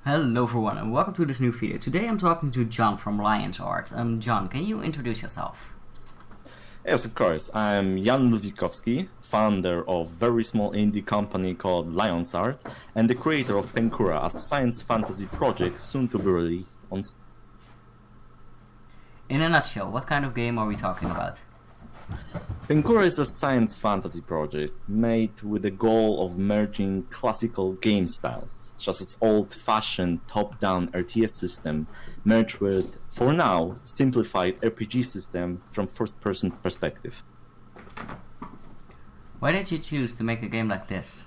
Hello everyone and welcome to this new video. Today I'm talking to John from Lionsart. John, can you introduce yourself? Yes, of course. I'm Jan Ludwikowski, founder of a very small indie company called Lionsart, and the creator of Penkura, a science fantasy project soon to be released on Steam. In a nutshell, what kind of game are we talking about? Penkura is a science fantasy project made with the goal of merging classical game styles, such as old-fashioned top-down RTS system, merged with, for now, simplified RPG system from first-person perspective. Why did you choose to make a game like this?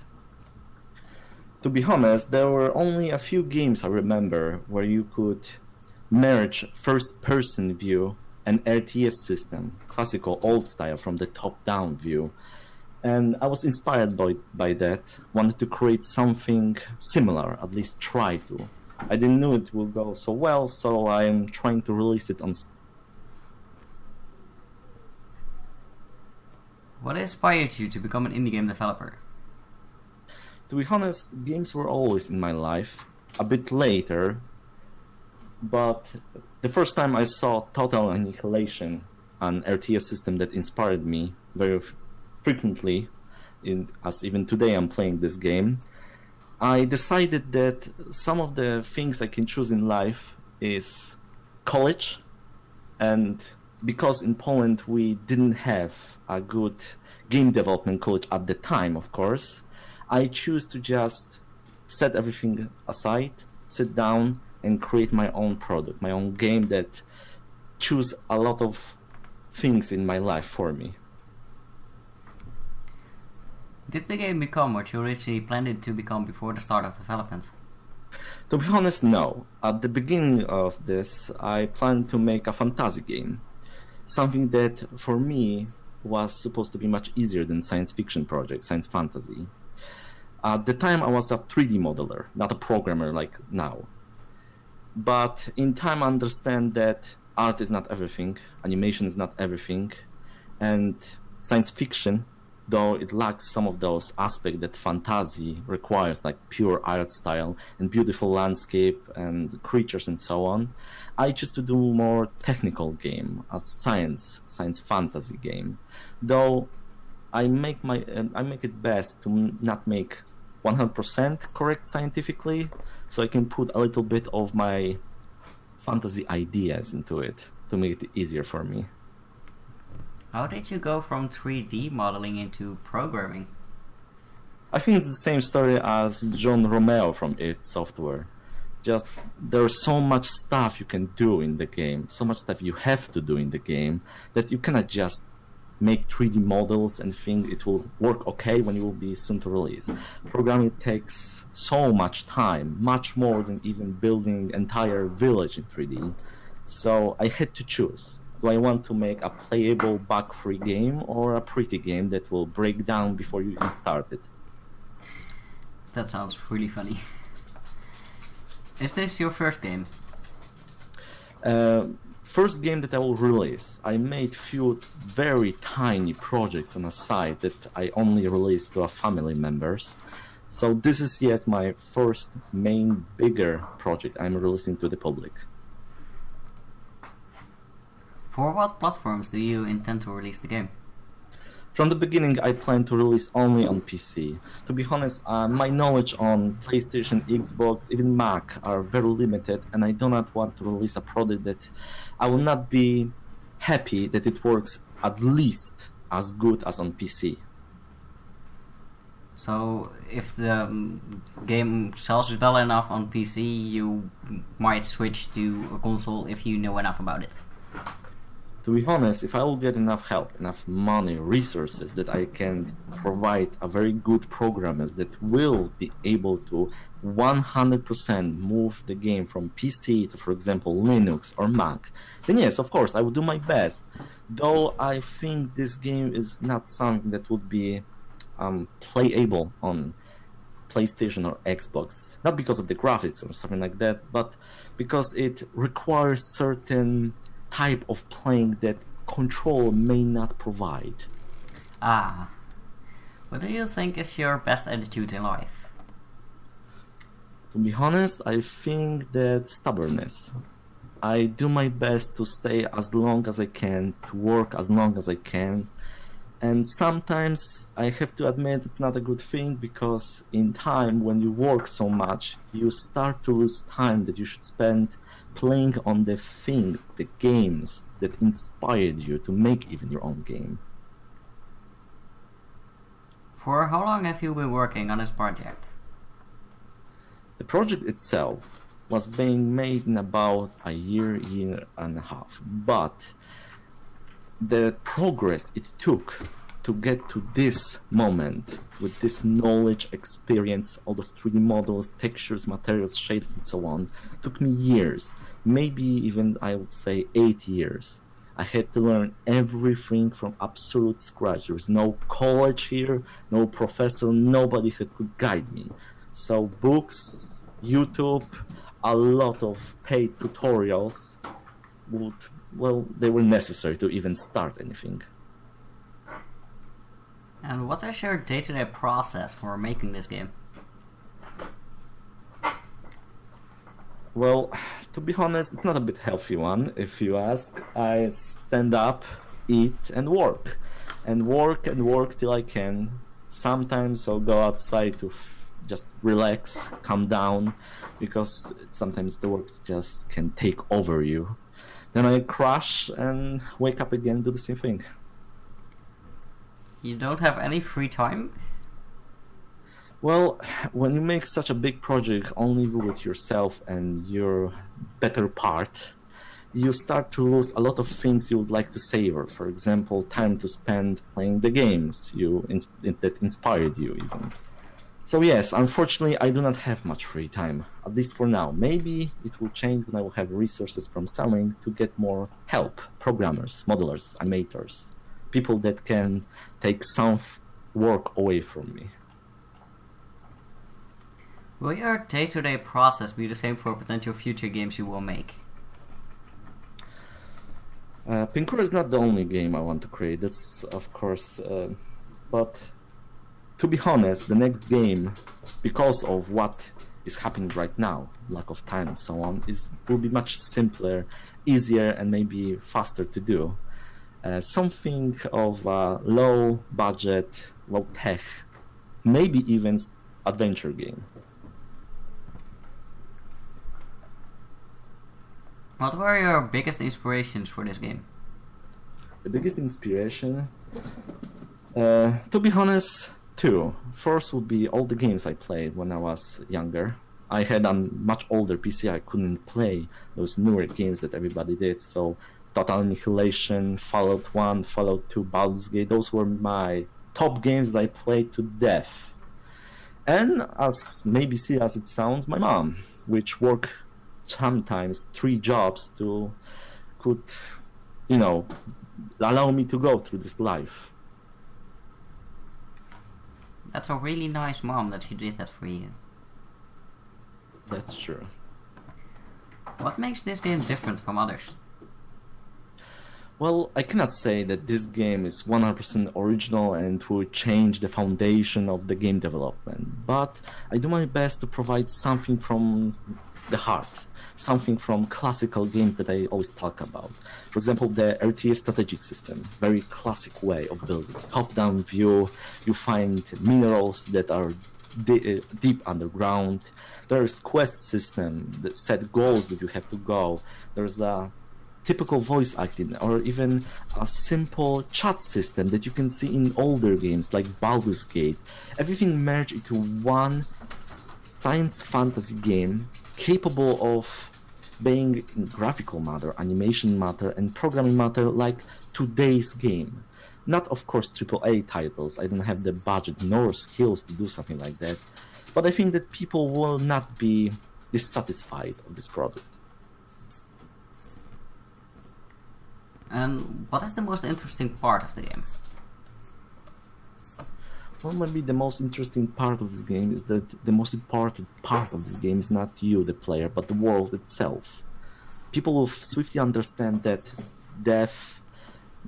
To be honest, there were only a few games I remember where you could merge first-person view and RTS system, classical old style from the top-down view. And I was inspired by that, wanted to create something similar, at least try to. I didn't know it would go so well, so I'm trying to release it on Steam. What inspired you to become an indie game developer? To be honest, games were always in my life, a bit later, but the first time I saw Total Annihilation, an RTS system that inspired me very frequently, as even today I'm playing this game, I decided that some of the things I can choose in life is college, and because in Poland we didn't have a good game development college at the time, of course, I choose to just set everything aside, sit down, and create my own product, my own game that choose a lot of things in my life for me. Did the game become what you originally planned it to become before the start of development? To be honest, no. At the beginning of this, I planned to make a fantasy game. Something that, for me, was supposed to be much easier than science fiction project, science fantasy. At the time, I was a 3D modeler, not a programmer like now. But in time, I understand that art is not everything, animation is not everything, and science fiction, though it lacks some of those aspects that fantasy requires, like pure art style and beautiful landscape and creatures and so on, I choose to do more technical game, a science fantasy game. Though I make it best to not make 100% correct scientifically, so I can put a little bit of my fantasy ideas into it to make it easier for me. How did you go from 3D modeling into programming? I think it's the same story as John Romeo from id Software. Just there's so much stuff you can do in the game, so much stuff you have to do in the game, that you cannot just make 3D models and think it will work okay when it will be soon to release. Programming takes so much time, much more than even building entire village in 3D. So I had to choose. Do I want to make a playable bug-free game or a pretty game that will break down before you even start it? That sounds really funny. Is this your first game? First game that I will release. I made few very tiny projects on a side that I only released to our family members. So this is, yes, my first main bigger project I'm releasing to the public. For what platforms do you intend to release the game? From the beginning, I plan to release only on PC. To be honest, my knowledge on PlayStation, Xbox, even Mac are very limited, and I do not want to release a product that I will not be happy that it works at least as good as on PC. So, if the game sells well enough on PC, you might switch to a console if you know enough about it. To be honest, if I will get enough help, enough money, resources that I can provide a very good programmers that will be able to 100% move the game from PC to, for example, Linux or Mac, then yes, of course, I will do my best. Though I think this game is not something that would be playable on PlayStation or Xbox. Not because of the graphics or something like that, but because it requires certain type of playing that control may not provide. What do you think is your best attitude in life? To be honest, I think that stubbornness. I do my best to stay as long as I can, to work as long as I can. And sometimes I have to admit it's not a good thing because in time, when you work so much, you start to lose time that you should spend playing on the things, the games that inspired you to make even your own game. For how long have you been working on this project? The project itself was being made in about a year and a half, but the progress it took to get to this moment with this knowledge, experience, all those 3D models, textures, materials, shapes, and so on, took me years, maybe even I would say 8 years. I had to learn everything from absolute scratch. There was no college here, no professor, nobody who could guide me. So books, YouTube, a lot of paid tutorials they were necessary to even start anything. And what is your day-to-day process for making this game? Well, to be honest, it's not a bit healthy one, if you ask. I stand up, eat, and work. And work till I can. Sometimes I'll go outside to just relax, calm down, because sometimes the work just can take over you. Then I crash and wake up again and do the same thing. You don't have any free time? Well, when you make such a big project only with yourself and your better part, you start to lose a lot of things you would like to savor. For example, time to spend playing the games that inspired you even. So yes, unfortunately, I do not have much free time, at least for now. Maybe it will change when I will have resources from selling to get more help, programmers, modelers, animators, people that can take some work away from me. Will your day-to-day process be the same for potential future games you will make? Penkura is not the only game I want to create, that's of course, but to be honest, the next game, because of what is happening right now, lack of time and so on, will be much simpler, easier, and maybe faster to do. Something of a low budget, low tech, maybe even adventure game. What were your biggest inspirations for this game? The biggest inspiration, to be honest, two. First would be all the games I played when I was younger. I had a much older PC, I couldn't play those newer games that everybody did, so Total Annihilation, Fallout 1, Fallout 2, Baldur's Gate, those were my top games that I played to death. And as maybe silly as it sounds, my mom, which worked sometimes 3 jobs could allow me to go through this life. That's a really nice mom that she did that for you. That's true. What makes this game different from others? Well, I cannot say that this game is 100% original and will change the foundation of the game development, but I do my best to provide something from the heart, something from classical games that I always talk about. For example, the RTS strategic system, very classic way of building. Top-down view, you find minerals that are deep underground. There's quest system that set goals that you have to go. There's a typical voice acting, or even a simple chat system that you can see in older games like Baldur's Gate. Everything merged into one science fantasy game capable of being in graphical matter, animation matter, and programming matter like today's game. Not, of course, AAA titles. I don't have the budget nor skills to do something like that. But I think that people will not be dissatisfied with this product. And what is the most interesting part of the game? Well, maybe the most interesting part of this game is that the most important part of this game is not you, the player, but the world itself. People will swiftly understand that death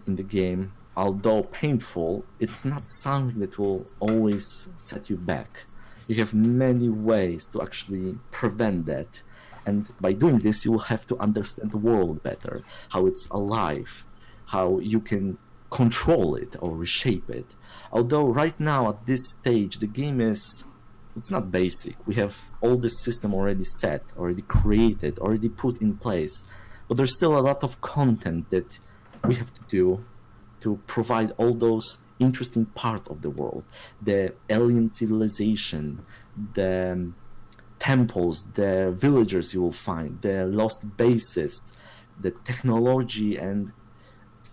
in the game, although painful, it's not something that will always set you back. You have many ways to actually prevent that. And by doing this, you will have to understand the world better, how it's alive, how you can control it or reshape it. Although right now at this stage, the game it's not basic. We have all the system already set, already created, already put in place. But there's still a lot of content that we have to do to provide all those interesting parts of the world. The alien civilization, the temples, the villagers you will find, the lost bases, the technology and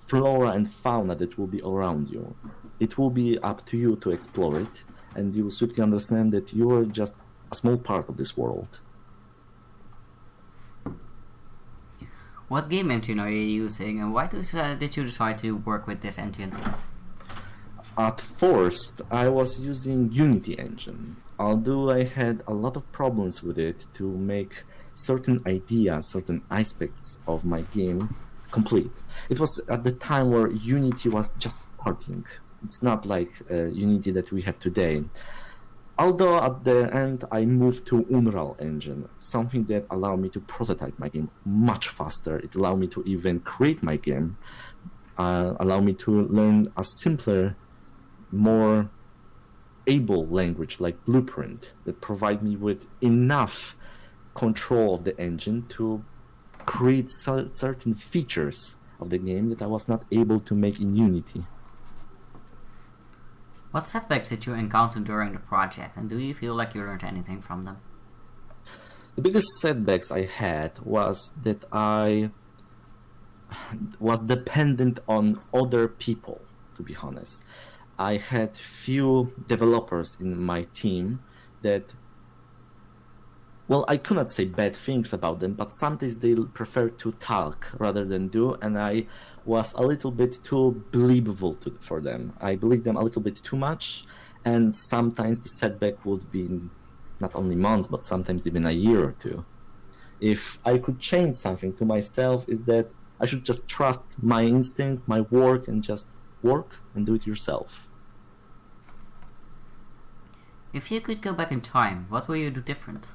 flora and fauna that will be around you. It will be up to you to explore it, and you will swiftly understand that you are just a small part of this world. What game engine are you using, and why did you decide to work with this engine? At first, I was using Unity engine, although I had a lot of problems with it to make certain ideas, certain aspects of my game complete. It was at the time where Unity was just starting. It's not like Unity that we have today. Although at the end I moved to Unreal Engine, something that allowed me to prototype my game much faster. It allowed me to even create my game, allowed me to learn a simpler, more able language like Blueprint that provide me with enough control of the engine to create certain features of the game that I was not able to make in Unity. What setbacks did you encounter during the project, and do you feel like you learned anything from them? The biggest setbacks I had was that I was dependent on other people, to be honest. I had few developers in my team that, well, I could not say bad things about them, but sometimes they prefer to talk rather than do, and I was a little bit too believable for them. I believed them a little bit too much, and sometimes the setback would be not only months, but sometimes even a year or two. If I could change something to myself, is that I should just trust my instinct, my work, and just work and do it yourself. If you could go back in time, what will you do different?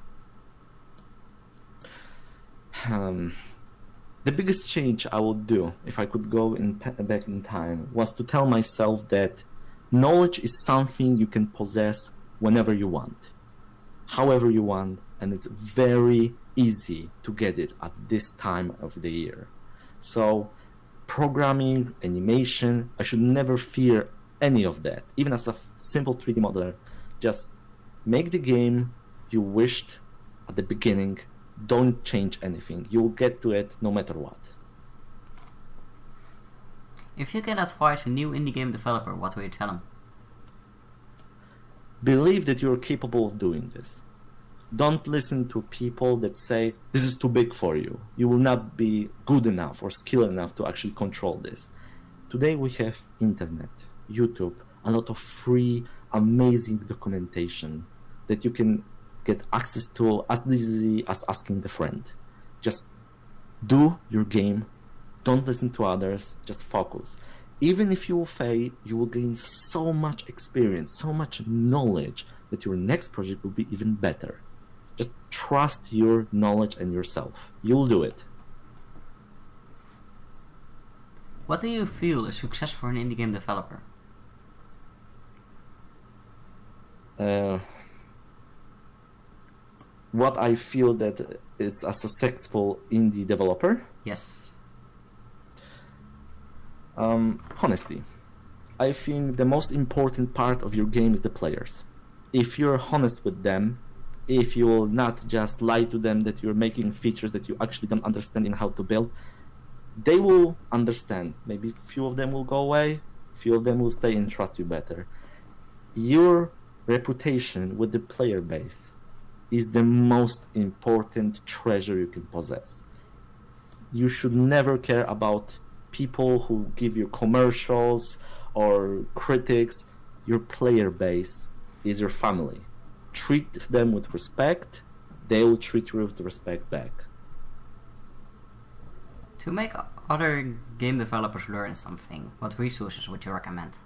The biggest change I would do if I could go back in time was to tell myself that knowledge is something you can possess whenever you want, however you want, and it's very easy to get it at this time of the year. So programming, animation, I should never fear any of that. Even as a simple 3D modeler, just make the game you wished at the beginning. Don't change anything. You will get to it no matter what. If you can advise a new indie game developer, what will you tell him? Believe that you're capable of doing this. Don't listen to people that say, this is too big for you. You will not be good enough or skilled enough to actually control this. Today we have internet, YouTube, a lot of free, amazing documentation that you can get access to as easy as asking the friend. Just do your game. Don't listen to others. Just focus. Even if you will fail, you will gain so much experience, so much knowledge that your next project will be even better. Just trust your knowledge and yourself. You'll do it. What do you feel is success for an indie game developer? What I feel that is a successful indie developer? Yes. Honesty. I think the most important part of your game is the players. If you're honest with them, if you will not just lie to them that you're making features that you actually don't understand in how to build, they will understand. Maybe few of them will go away, few of them will stay and trust you better. Your reputation with the player base is the most important treasure you can possess. You should never care about people who give you commercials or critics. Your player base is your family. Treat them with respect, they will treat you with respect back. To make other game developers learn something, what resources would you recommend?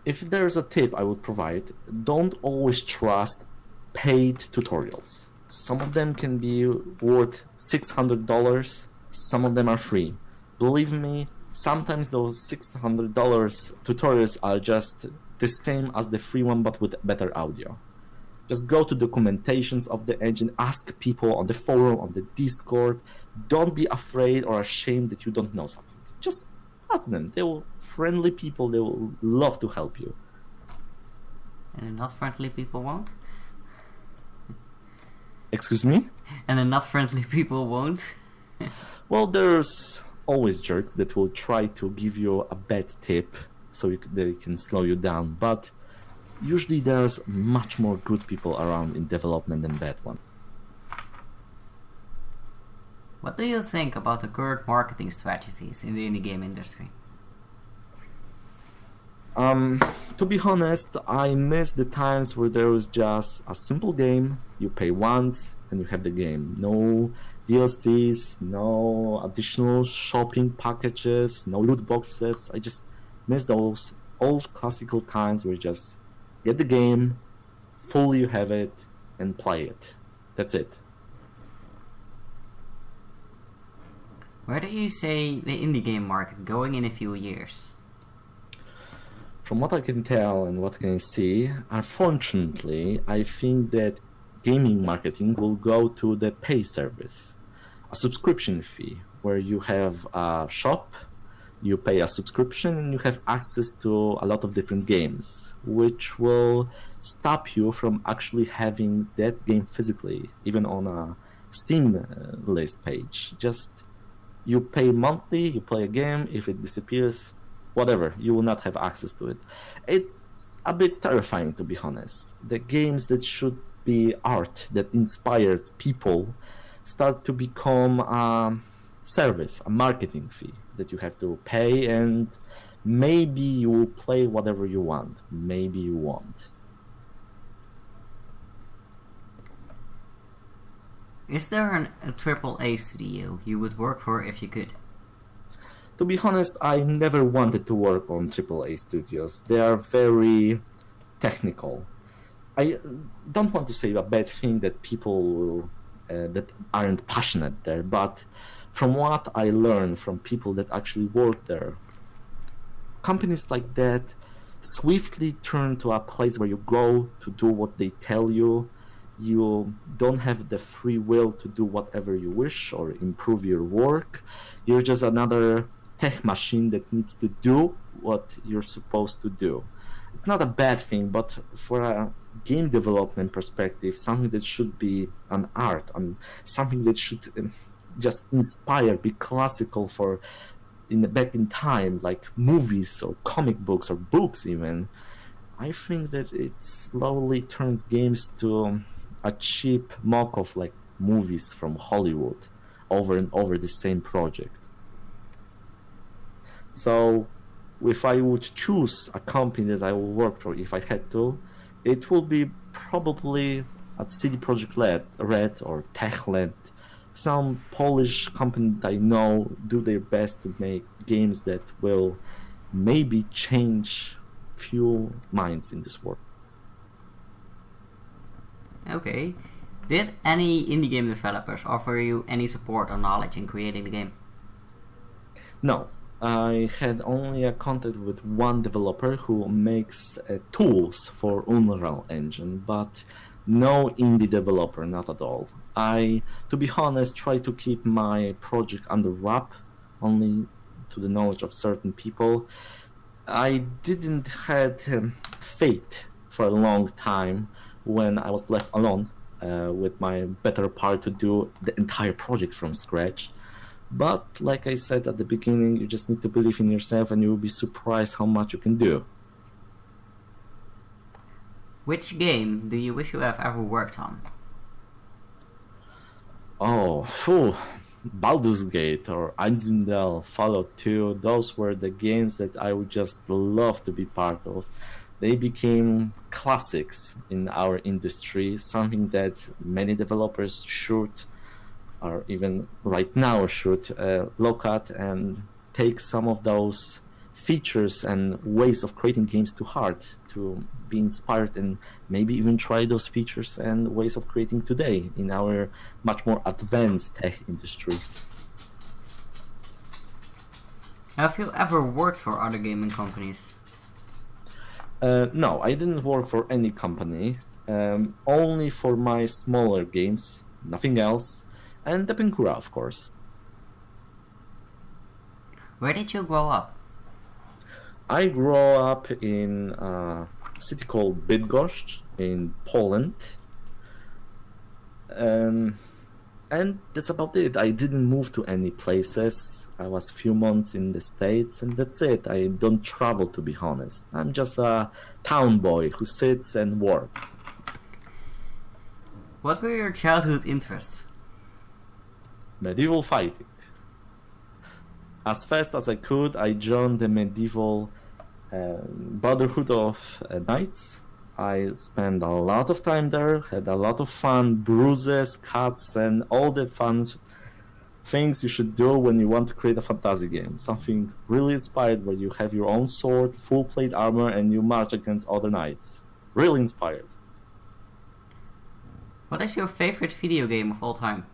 if there's a tip I would provide, don't always trust paid tutorials. Some of them can be worth $600, some of them are free. Believe me, sometimes those $600 tutorials are just the same as the free one but with better audio. Just go to documentations of the engine, ask people on the forum, on the Discord. Don't be afraid or ashamed that you don't know something. Just ask them. They will friendly people, they will love to help you. And not friendly people won't? Excuse me? And the not friendly people won't? Well, there's always jerks that will try to give you a bad tip so they can slow you down, but usually there's much more good people around in development than bad ones. What do you think about the current marketing strategies in the indie game industry? To be honest, I miss the times where there was just a simple game, you pay once and you have the game. No DLCs, no additional shopping packages, no loot boxes. I just miss those old classical times where you just get the game, fully you have it, and play it. That's it. Where do you see the indie game market going in a few years? From what I can tell and what I can see, unfortunately, I think that gaming marketing will go to the pay service, a subscription fee, where you have a shop, you pay a subscription, and you have access to a lot of different games, which will stop you from actually having that game physically, even on a Steam list page. Just you pay monthly, you play a game, if it disappears, whatever, you will not have access to it. It's a bit terrifying, to be honest. The games that should be art, that inspires people, start to become a service, a marketing fee that you have to pay, and maybe you will play whatever you want, maybe you won't. Is there a AAA studio you would work for if you could? To be honest, I never wanted to work on AAA studios. They are very technical. I don't want to say a bad thing that people that aren't passionate there, but from what I learned from people that actually work there, companies like that swiftly turn to a place where you go to do what they tell you. You don't have the free will to do whatever you wish or improve your work. You're just another tech machine that needs to do what you're supposed to do. It's not a bad thing, but for a game development perspective, something that should be an art, and something that should just inspire, be classical for back in time, like movies or comic books or books even, I think that it slowly turns games to a cheap mock of like movies from Hollywood over and over the same project. So if I would choose a company that I will work for if I had to, it will be probably at CD Projekt Red or Techland, some Polish company that I know do their best to make games that will maybe change few minds in this world. Okay. Did any indie game developers offer you any support or knowledge in creating the game? No. I had only a contact with one developer who makes tools for Unreal Engine, but no indie developer, not at all. I, to be honest, try to keep my project under wrap, only to the knowledge of certain people. I didn't had faith for a long time when I was left alone with my better part to do the entire project from scratch. But like I said at the beginning, you just need to believe in yourself and you will be surprised how much you can do. Which game do you wish you have ever worked on? Oh, phew. Baldur's Gate or Einsindel, Fallout 2, those were the games that I would just love to be part of. They became classics in our industry, something that many developers should, or even right now should, look at and take some of those features and ways of creating games to heart, to be inspired and maybe even try those features and ways of creating today in our much more advanced tech industry. Have you ever worked for other gaming companies? No, I didn't work for any company, only for my smaller games, nothing else, and the Penkura, of course. Where did you grow up? I grew up in a city called Bydgoszcz in Poland, and that's about it. I didn't move to any places. I was a few months in the States, and that's it. I don't travel, to be honest. I'm just a town boy who sits and works. What were your childhood interests? Medieval fighting. As fast as I could, I joined the medieval Brotherhood of Knights. I spent a lot of time there, had a lot of fun, bruises, cuts, and all the fun things you should do when you want to create a fantasy game. Something really inspired where you have your own sword, full plate armor, and you march against other knights. Really inspired. What is your favorite video game of all time?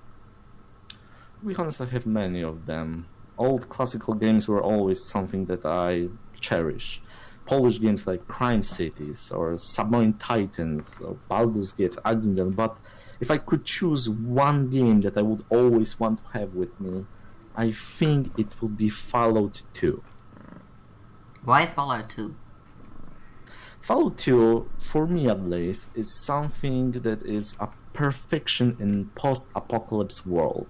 To be honest, I have many of them. Old classical games were always something that I cherish. Polish games like Crime Cities or Submarine Titans or Baldur's Gate, Azundel, but if I could choose one game that I would always want to have with me, I think it would be Fallout 2. Why Fallout 2? Fallout 2, for me at least, is something that is a perfection in post-apocalypse world.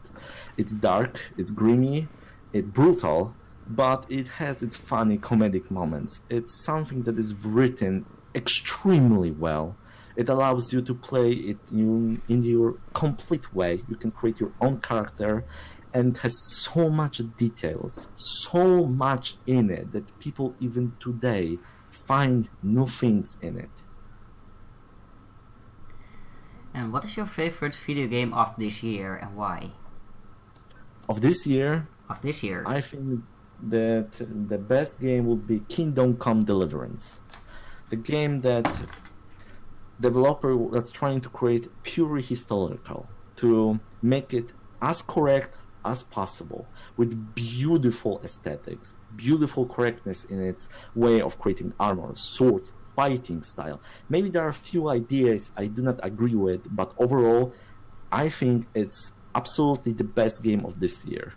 It's dark, it's grimy, it's brutal, but it has its funny comedic moments. It's something that is written extremely well. It allows you to play it in your complete way. You can create your own character, and it has so much details, so much in it that people even today find new things in it. And what is your favorite video game of this year and why? Of this year, I think that the best game would be Kingdom Come Deliverance. The game that developer was trying to create purely historical, to make it as correct as possible, with beautiful aesthetics, beautiful correctness in its way of creating armor, swords, fighting style. Maybe there are a few ideas I do not agree with, but overall, I think it's absolutely the best game of this year.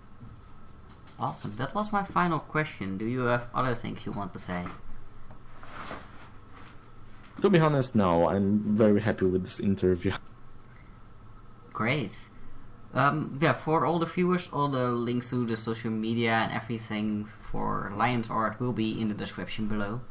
Awesome. That was my final question. Do you have other things you want to say? To be honest, no. I'm very happy with this interview. Great. For all the viewers, all the links to the social media and everything for Lionsart will be in the description below.